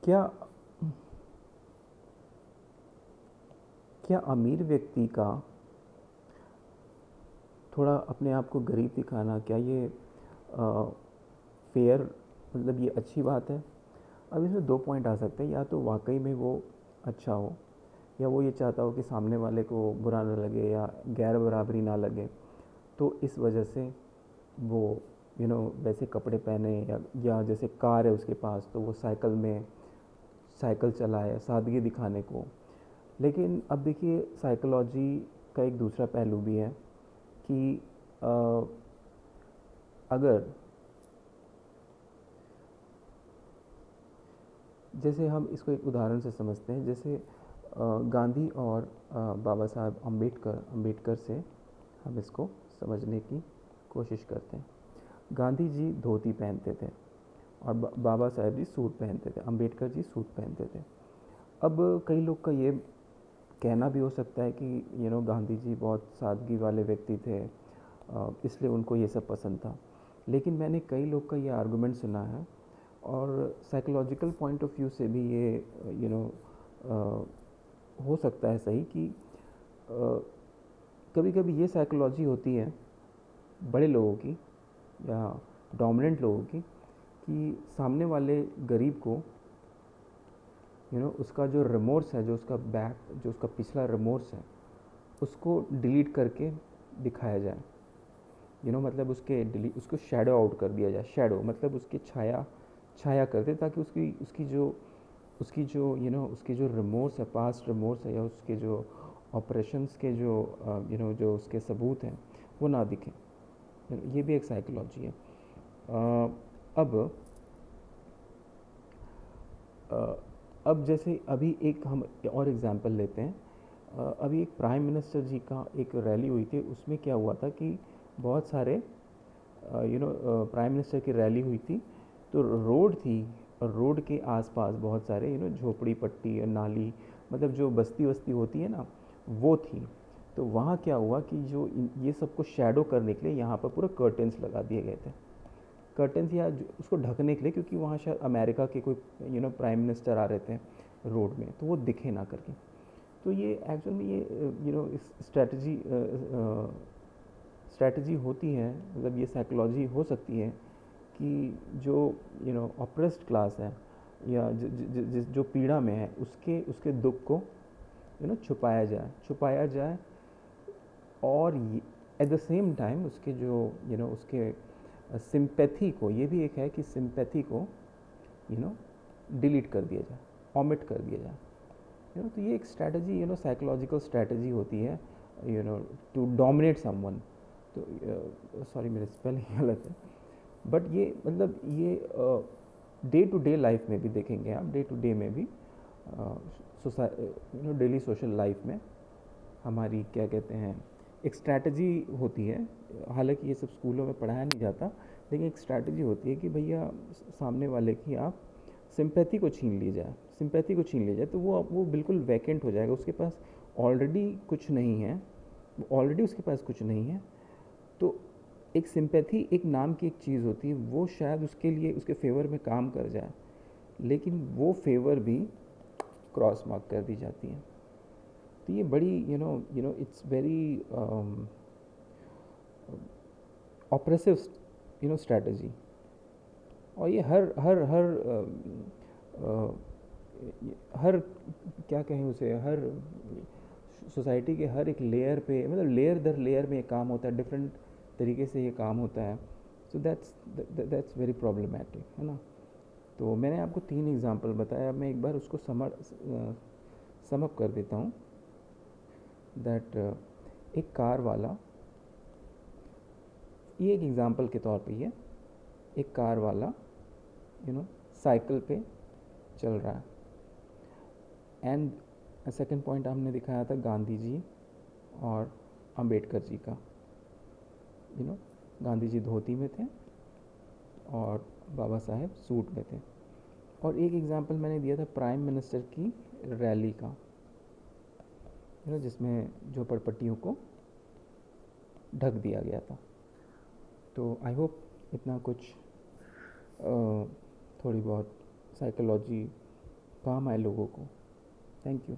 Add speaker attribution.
Speaker 1: क्या क्या अमीर व्यक्ति का थोड़ा अपने आप को गरीब दिखाना, क्या ये फेयर, मतलब ये अच्छी बात है? अब इसमें दो पॉइंट आ सकते हैं। या तो वाकई में वो अच्छा हो, या वो ये चाहता हो कि सामने वाले को बुरा ना लगे या गैर बराबरी ना लगे, तो इस वजह से वो वैसे कपड़े पहने, या जैसे कार है उसके पास तो वो साइकिल चलाए सादगी दिखाने को। लेकिन अब देखिए, साइकोलॉजी का एक दूसरा पहलू भी है कि अगर जैसे हम इसको एक उदाहरण से समझते हैं, जैसे गांधी और बाबा साहब अम्बेडकर से हम इसको समझने की कोशिश करते हैं। गांधी जी धोती पहनते थे और बाबा साहब जी सूट पहनते थे, अम्बेडकर जी सूट पहनते थे। अब कई लोग का ये कहना भी हो सकता है कि गांधी जी बहुत सादगी वाले व्यक्ति थे, इसलिए उनको ये सब पसंद था। लेकिन मैंने कई लोग का ये आर्गुमेंट सुना है, और साइकोलॉजिकल पॉइंट ऑफ व्यू से भी ये यू नो हो सकता है सही कि कभी कभी ये साइकोलॉजी होती है बड़े लोगों की या डोमिनेंट लोगों की, कि सामने वाले गरीब को उसका जो रिमोर्स है, जो उसका पिछला रिमोर्स है, उसको डिलीट करके दिखाया जाए। मतलब उसको शैडो आउट कर दिया जाए। शैडो मतलब उसकी छाया कर दे, ताकि उसकी जो रिमोर्स है, पास्ट रिमोर्स है, या उसके जो ऑपरेशंस के जो उसके सबूत हैं, वो ना दिखे। ये भी एक साइकोलॉजी है। अब अब जैसे अभी एक हम और एग्जांपल लेते हैं। अभी एक प्राइम मिनिस्टर जी का एक रैली हुई थी, उसमें क्या हुआ था कि बहुत सारे प्राइम मिनिस्टर की रैली हुई थी, तो रोड थी, और रोड के आसपास बहुत सारे झोपड़ी पट्टी और नाली, मतलब जो बस्ती वस्ती होती है ना, वो थी। तो वहाँ क्या हुआ कि ये सबको शैडो करने के लिए यहाँ पर पूरा कर्टेंस लगा दिए गए थे। कर्टेंस या उसको ढकने के लिए, क्योंकि वहाँ शायद अमेरिका के कोई प्राइम मिनिस्टर आ रहे थे रोड में, तो वो दिखे ना करके। तो ये एक्चुअल में ये इस स्ट्रैटेजी होती है, मतलब ये साइकोलॉजी हो सकती है कि जो ऑप्रेस्ड क्लास है, या जो पीड़ा में है, उसके उसके दुख को छुपाया जाए, और एट द सेम टाइम उसके जो उसके सिंपैथी को, ये भी एक है कि सिंपैथी को डिलीट कर दिया जाए, ऑमिट कर दिया जाए। तो ये एक स्ट्रैटेजी, साइकोलॉजिकल स्ट्रैटेजी होती है, टू डोमिनेट समवन। तो सॉरी, मेरे स्पेलिंग गलत है, बट ये मतलब ये डे टू डे लाइफ में भी देखेंगे आप, डे टू डे में भी डेली सोशल लाइफ में हमारी क्या कहते हैं, एक स्ट्रैटेजी होती है। हालांकि ये सब स्कूलों में पढ़ाया नहीं जाता, लेकिन एक स्ट्रैटेजी होती है कि भैया सामने वाले की आप सिंपैथी को छीन ली जाए, तो वो बिल्कुल वैकेंट हो जाएगा, उसके पास ऑलरेडी कुछ नहीं है, ऑलरेडी उसके पास कुछ नहीं है। तो एक सिंपैथी एक नाम की एक चीज़ होती है, वो शायद उसके लिए उसके फेवर में काम कर जाए, लेकिन वो फेवर भी क्रॉस मार्क कर दी जाती है। तो ये बड़ी इट्स वेरी ऑप्रेसिव स्ट्रैटेजी। और ये हर क्या कहें उसे, हर सोसाइटी के हर एक लेयर पे, मतलब लेयर दर लेयर में ये काम होता है, डिफरेंट तरीके से ये काम होता है। सो दैट्स वेरी प्रॉब्लमेटिक, है ना। तो मैंने आपको 3 एग्जांपल बताया, मैं एक बार उसको समअप कर देता हूँ। दैट एक कार वाला, ये एक एग्जांपल के तौर पे ही है, एक कार वाला साइकिल पे चल रहा है, एंड सेकंड पॉइंट हमने दिखाया था गांधी जी और अंबेडकर जी का। गांधी जी धोती में थे और बाबा साहेब सूट में थे। और एक एग्जांपल मैंने दिया था प्राइम मिनिस्टर की रैली का, जिसमें झोपड़पट्टियों को ढक दिया गया था। तो आई होप इतना कुछ थोड़ी बहुत साइकोलॉजी काम आए लोगों को। Thank you.